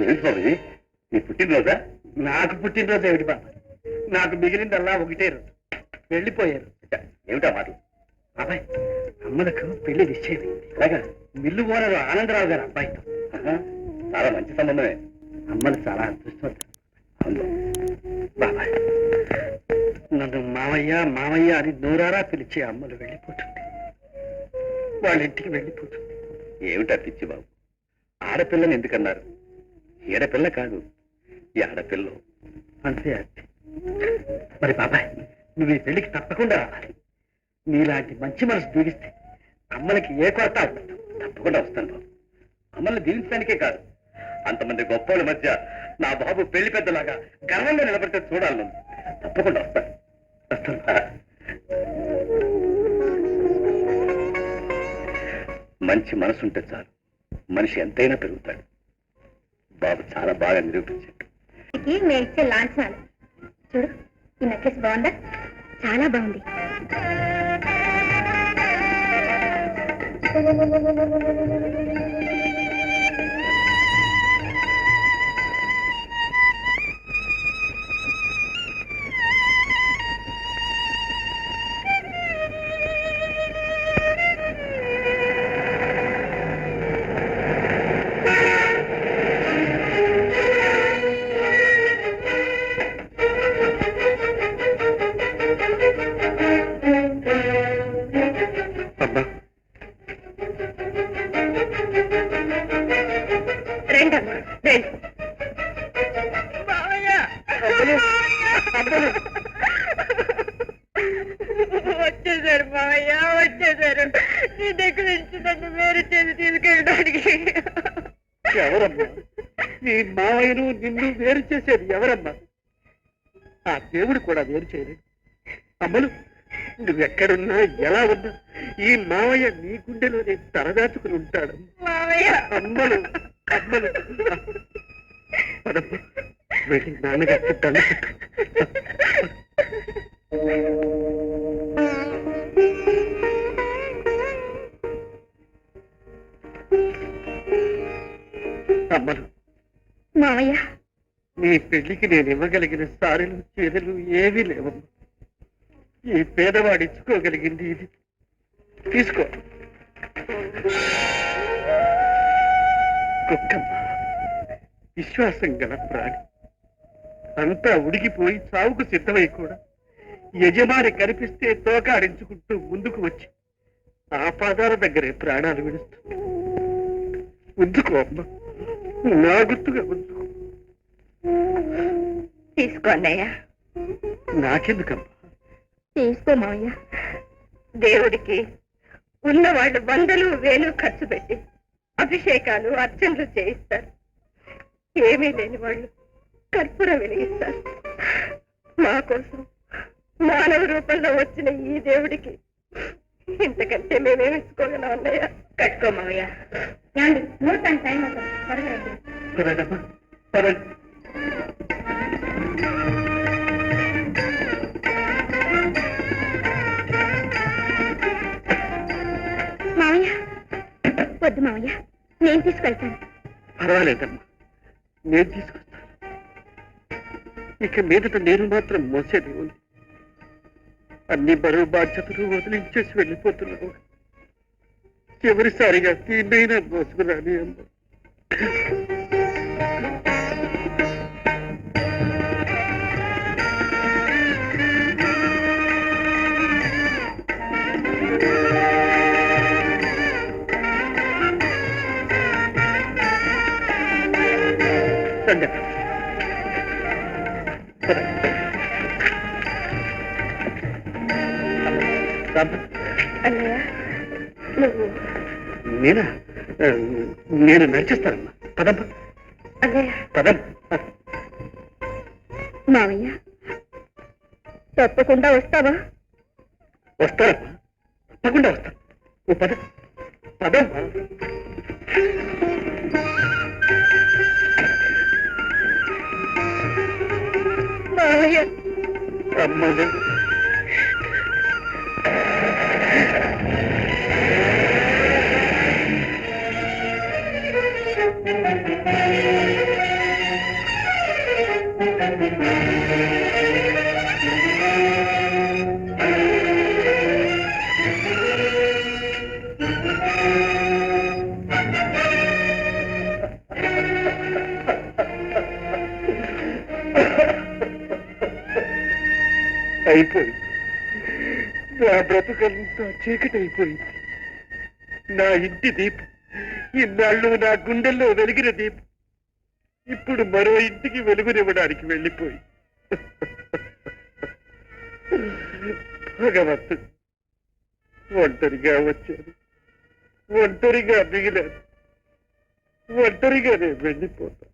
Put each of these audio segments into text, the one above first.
ఏమిటి స్వామి నీ పుట్టినరోజా? నాకు పుట్టినరోజు ఏమిటి బాబా, నాకు మిగిలిందల్లా ఒకటే రోజు, వెళ్ళిపోయారు. ఏమిటా మాటలు? బాబాయ్, అమ్మలకు పెళ్లి నిశ్చయమైంది. అలాగా? మిల్లు ఓనరు ఆనందరావు గారు అబ్బాయితో. చాలా మంచి సంబంధమే. అమ్మలు చాలా అదృష్టవంతులు. అవును బాబాయ్, నన్ను మామయ్య మామయ్య అని నోరారా పిలిచే అమ్మలు వెళ్ళిపోతుంది, వాళ్ళ ఇంటికి వెళ్ళిపోతుంది. ఏమిటా పిచ్చి బాబు, ఆడపిల్లని ఎందుకన్నారు? ఈడపిల్ల కాదు, ఈ ఆడపిల్ల. అంతే అంతే. మరి బాబాయ్, నువ్వు ఈ పెళ్లికి తప్పకుండా రావాలి. నీలాంటి మంచి మనసు దీవిస్తే అమ్మలకి ఏ కొరత ఉండదు. తప్పకుండా వస్తాను బాబు. అమ్మల్ని దీవించడానికే కాదు, అంతమంది గొప్పల మధ్య నా బాబు పెళ్లి పెద్దలాగా గర్వంగా నిలబడితే చూడాలి నువ్వు. తప్పకుండా వస్తాను. మంచి మనసుంటే చాలు, మనిషి ఎంతైనా పెరుగుతాడు. బాబు చాలా బాగా నిరూపించాడు. మేము ఇచ్చే లాంఛనాలు చూడు, ఈ నెక్లెస్ బాగుందా? చాలా బాగుంది. వచ్చేసారు మామయ్య, వచ్చేసారు. నీ దగ్గర నుంచి నన్ను వేరు చేసి తీసుకెళ్ళడానికి. ఎవరమ్మా నీ మావయ్యను నిన్ను వేరు చేసేది? ఎవరమ్మా? ఆ దేవుడు కూడా వేరు చేయలేదు. అమ్మలు, నువ్వెక్కడున్నా ఎలా ఉన్నా ఈ మావయ్య నీ గుండెలోనే తలదాచుకుని ఉంటాడు. మామయ్య, అమ్మలు అమ్మలు పదమ్మా, వెళ్ళి నాన్నగారికి తల్లి అమ్మలు. మామయ్య, నీ పెళ్లికి నేను ఇవ్వగలిగిన సారెలు చీరలు ఏవీ లేవమ్మా. ఈ పేదవాడు ఇచ్చుకోగలిగింది ఇది. తీసుకో. కుక్కమ్మ విశ్వాసం గల ప్రాణి. అంతా ఉడికిపోయి చావుకు సిద్ధమై కూడా యజమాని కనిపిస్తే తోకాడించుకుంటూ ముందుకు వచ్చి ఆ పాదాల దగ్గరే ప్రాణాలు విడుస్తుంది. ఉంచుకో అమ్మ, నా గుర్తుగా ఉంచుకో. తీసుకో అన్నయ్య. నాకెందుకమ్మా? తీసుకో మామయ్య. దేవుడికి ఉన్నవాళ్ళు వందలు వేలు ఖర్చు పెట్టి అభిషేకాలు అర్చనలు చేయిస్తారు. ఏమీ లేని వాళ్ళు కర్పూరం వెలిగిస్తారు. మా కోసం మానవ రూపంలో వచ్చిన ఈ దేవుడికి ఇంతకంటే మేమేమి ఇచ్చుకోగలం అన్నయ్య. కట్టుకో మామయ్య. ముహూర్తానికి టైం అవుతుంది, త్వరగా రండి. పదండమ్మా, పదండి. మామయ్య వద్దు మామయ్య, నేను తీసుకెళ్తాను. పర్వాలేదమ్మా, నేను తీసుకొస్తాను. ఇక మీదట నేను మాత్రం మోసేది ఉంది. అన్ని బరువు బాధ్యతలు వదిలించేసి వెళ్ళిపోతున్నావు. చివరిసారిగా దీన్నైనా మోసుకురాని అమ్మ. రండి. అన్నయ్య, నువ్వు నేనా? నేను నడిచేస్తానమ్మా. పదమ్మా. అన్నయ్య. పదమ్మా. మామయ్య, తప్పకుండా వస్తావా? వస్తానమ్మా, తప్పకుండా వస్తాను. నువ్వు పద. పదమ్మా. మామయ్య. అమ్మను అయిపోయింది. నా బ్రతుకంతా చీకటైపోయింది. నా ఇంటి దీపం, ఇన్నాళ్ళు నా గుండెల్లో వెలిగిన దీపం, ఇప్పుడు మరో ఇంటికి వెలుగునివ్వడానికి వెళ్ళిపోయి భగవంతుడు, ఒంటరిగా వచ్చాను, ఒంటరిగా మిగిలాను, ఒంటరిగా నేను వెళ్ళిపోతాను.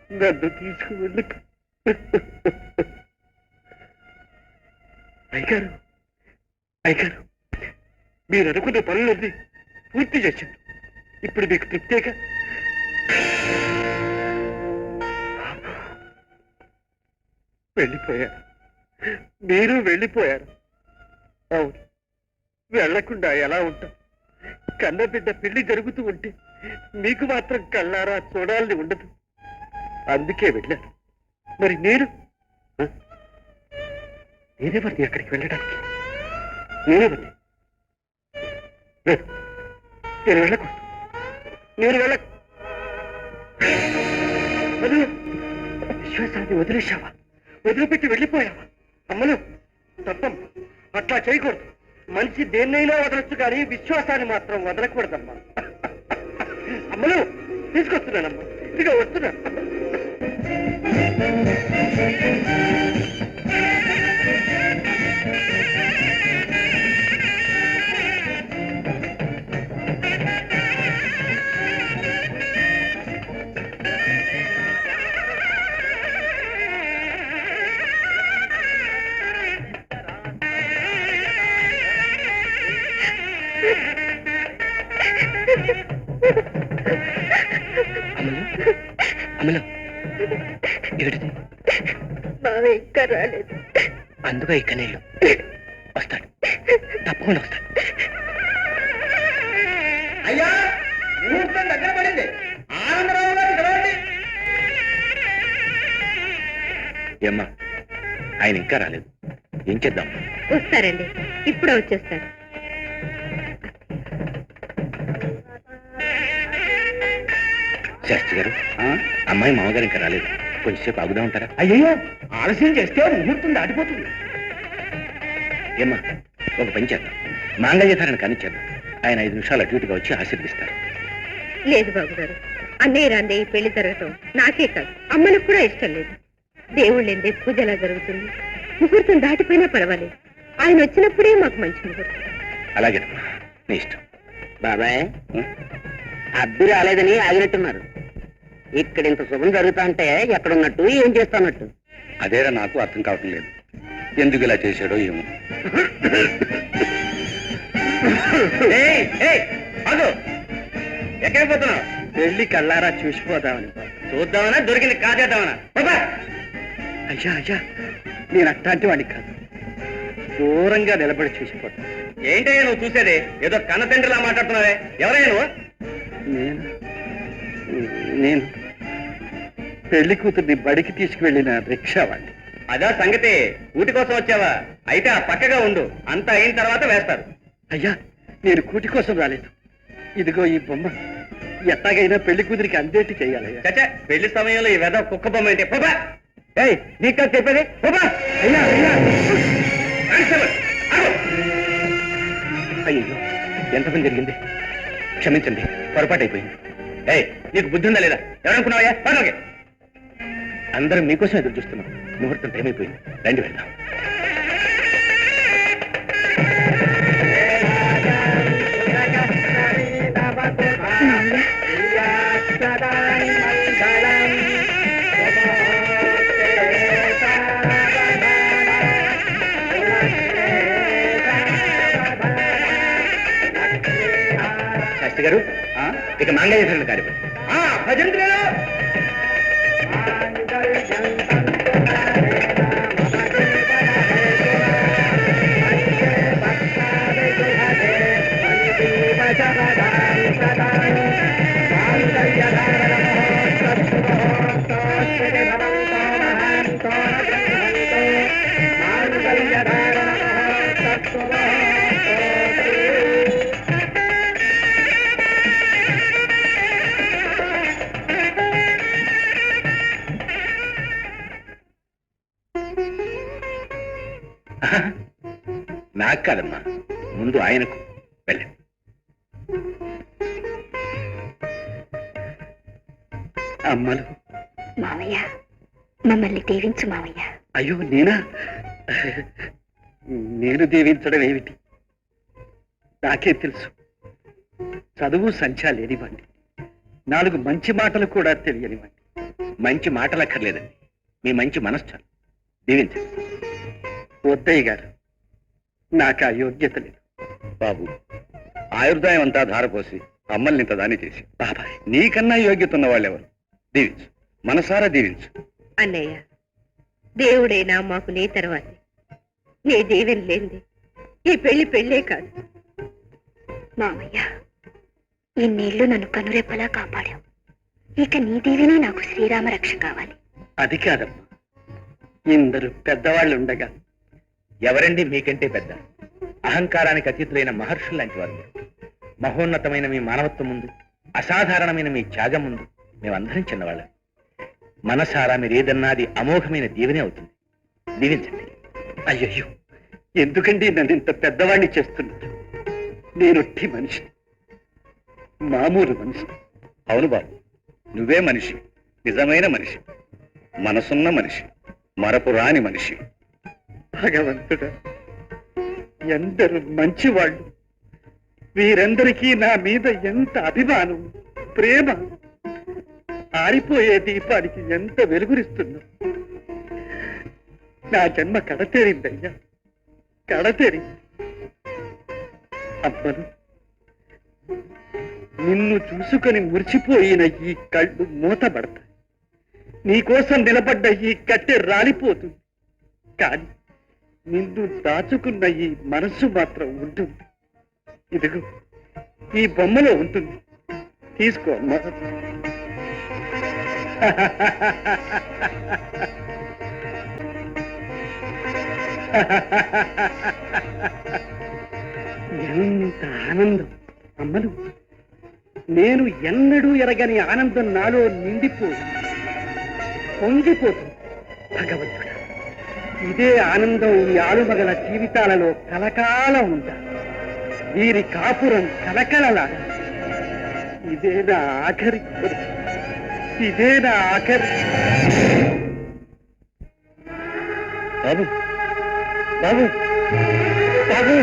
నన్ను తీసుకువెళ్ళిపో. అయ్యగారు, అయ్యగారు, మీరు అనుకున్న పనులన్నీ పూర్తి చేశాను. ఇప్పుడు మీకు తృప్తిగా? వెళ్ళిపోయారు, మీరు వెళ్ళిపోయారు. అవును, వెళ్లకుండా ఎలా ఉంటాం? కన్నబిడ్డ పెళ్లి జరుగుతూ ఉంటే మీకు మాత్రం కళ్ళారా చూడాలని ఉండదు. అందుకే వెళ్ళాను. మరి నేను నేనెవరిని అక్కడికి వెళ్ళడానికి? నేనెవరిని? నేను వెళ్ళకూడదు, నేను వెళ్ళకు. విశ్వాసాన్ని వదిలేశావా? వదిలిపెట్టి వెళ్ళిపోయావా? అమ్మలు, తప్పమ్మ, అట్లా చేయకూడదు. మనిషి దేన్నైనా వదలొచ్చు కానీ విశ్వాసాన్ని మాత్రం వదలకూడదమ్మా. అమ్మలు, తీసుకొస్తున్నానమ్మా, ఇదిగో వస్తున్నా. అమలు, ఏమిటిది? బావ ఇంకా రాలేదు. అందుగా ఇక్క నీళ్ళు వస్తాడు, తప్పకుండా వస్తాడు. అయ్యా, ముహూర్తం దగ్గర పడింది. ఆనందరావు గారు పిలవండి. ఏమ్మా, ఆయన ఇంకా రాలేదు, ఏం చేద్దాం? వస్తారండి, ఇప్పుడే వచ్చేస్తారు. శాస్త్రి గారు, అమ్మాయి మామగారు ఇంకా రాలేదు, కొంచెంసేపు ఆగుదా ఉంటారా? అయ్యో, ఆలస్యం చేస్తే ముహూర్తం దాటిపోతుంది. ఏమ్మా, ఒక పని చేద్దాం, మాంగళ్యధారణ కానిచ్చేద్దాం. ఆయన 5 నిమిషాలు అటు ఇటుగా వచ్చి ఆశీర్వదిస్తారు. లేదు బాబు గారు, అన్నయ్య రాందే ఈ పెళ్లి జరగటం నాకే కాదు, అమ్మలకు కూడా ఇష్టం లేదు. దేవుళ్ళు ఎందే పూజ ఎలా జరుగుతుంది? ముహూర్తం దాటిపోయినా పర్వాలేదు, ఆయన వచ్చినప్పుడే మాకు మంచి ముహూర్తం. అలాగేనమ్మా, నీ ఇష్టం. బాబాయ్, అద్దె రాలేదని ఆగినట్టున్నారు. ఇక్కడ ఇంత శుభం జరుగుతా అంటే ఎక్కడున్నట్టు, ఏం చేస్తున్నట్టు? అదేరా నాకు అర్థం కావటం లేదు, ఎందుకు ఇలా చేశాడో ఏమో. ఎక్కడికి పోతున్నావు? పెళ్లి కళ్ళారా చూసిపోదామని. చూద్దామనా, దొరికింది కాజేద్దామనా? అయ్యా అయ్యా, నేను అట్లాంటి వాడిని కాదు, దూరంగా నిలబడి చూసిపోతాను. ఏంటయ్యా నువ్వు చూసేది? ఏదో కన్న తండ్రిలా మాట్లాడుతున్నావే, ఎవరయ్యా నువ్వు? నేను పెళ్లి కూతుర్ని బడికి తీసుకువెళ్ళిన రిక్షావాడిని. అదా సంగతి, కూటి కోసం వచ్చావా? అయితే ఆ పక్కగా ఉండు, అంతా అయిన తర్వాత వేస్తారు. అయ్యా, నేను కూటి కోసం రాలేదు. ఇదిగో ఈ బొమ్మ, ఎట్టాగైనా పెళ్లి కూతురికి అందేటి చెయ్యాలయ్యా. చచ్చా, పెళ్లి సమయంలో ఈ వెద కుక్క బొమ్మ ఏంటి? పోబా! ఏయ్, నీకు చెప్పేది పోబా! అయ్యా అయ్యా, అయ్యో, ఎంత పని జరిగింది, క్షమించండి, పొరపాటు అయిపోయింది. ఏయ్, నీకు బుద్ధి ఉందా లేదా? ఎవరనుకున్నావయ్యా? పర్లోకి అందరం మీకోసం ఎదురు చూస్తున్నాం. ముహూర్తం టైం అయిపోయింది, రండి వెళ్దాం. శాస్త్రి గారు, ఇక మాంగళ్యధారణ కార్యక్రమం. భజంత్రులు నాకు కాదమ్మా, ముందు ఆయనకు. వెళ్ళండి. అమ్మలు, మావయ్య మమ్మల్ని దీవించు మావయ్య. అయ్యో నేనా? నేను దీవించడం ఏమిటి? నాకే తెలుసు. చదువు సంఖ్య లేనివ్వండి, 4 మంచి మాటలు కూడా తెలియనివ్వండి. మంచి మాటలు అక్కర్లేదండి, మీ మంచి మనసు చాలు. దీవించండి. వద్దయ్య గారు, నాకు ఆ యోగ్యత లేదు. బాబు, ఆయుర్దాయం అంతా ధారపోసి అమ్మల్ని ఇంత దాని చేసి బాబాయ్, నీకన్నా యోగ్యత ఉన్న వాళ్ళెవరు? దీవించు, మనసారా దీవించు. అన్నయ్య, దేవుడైనా మాకు నీ తర్వాతే. నీ దీవెన లేనిది ఈ పెళ్లే కాదు. మామయ్య, ఇన్నేళ్లు నన్ను కనురెప్పలా కాపాడావు. ఇక నీ దీవెనే నాకు శ్రీరామ రక్ష కావాలి. అది కాదమ్మా, ఇందరు పెద్దవాళ్ళు ఉండగా. ఎవరండి మీకంటే పెద్ద? అహంకారానికి అతీతులైన మహర్షులు లాంటి వారు మీరు. మహోన్నతమైన మీ మానవత్వం ముందు, అసాధారణమైన మీ త్యాగం ముందు మేమందరం చిన్నవాళ్ళం. మనసారా మీరు ఏదన్నాది అమోఘమైన దీవెనే అవుతుంది. దీవించండి. అయ్యయ్యో, ఎందుకండి నన్ను ఇంత పెద్దవాణ్ణి చేస్తున్నారు? నేనొట్టి మనిషి, మామూలు మనిషి. అవును బాబు, నువ్వే మనిషి, నిజమైన మనిషి, మనసున్న మనిషి, మరపు రాని మనిషి. భగవంతుడా, ఎందరు మంచివాళ్ళు! వీరందరికీ నా మీద ఎంత అభిమానం, ప్రేమ! ఆరిపోయే దీపానికి ఎంత వెలుగురిస్తున్నా. నా జన్మ కడతేరిందయ్యా, కడతేరింది. అమ్మను, నిన్ను చూసుకొని మురిచిపోయిన ఈ కళ్ళు మూతబడతాయి. నీకోసం నిలబడ్డ ఈ కట్టె రాలిపోతుంది. కానీ నిన్ను దాచుకున్న ఈ మనస్సు మాత్రం ఉంటుంది. ఇదిగో ఈ బొమ్మలో ఉంటుంది, తీసుకో అమ్మా. ఎంత ఆనందం అమ్మలు! నేను ఎన్నడూ ఎరగని ఆనందం నాలో నిండిపోయి పొంగిపోతుంది. భగవంతుడా, ఇదే ఆనందం ఈ ఆలుమగల జీవితాలలో కలకాలం ఉండాలి. వీరి కాపురం కలకలలాగా. ఇదే నా ఆఖరి కోరిక, ఇదే నా ఆఖరి. బాబు, బాబు, బాబు!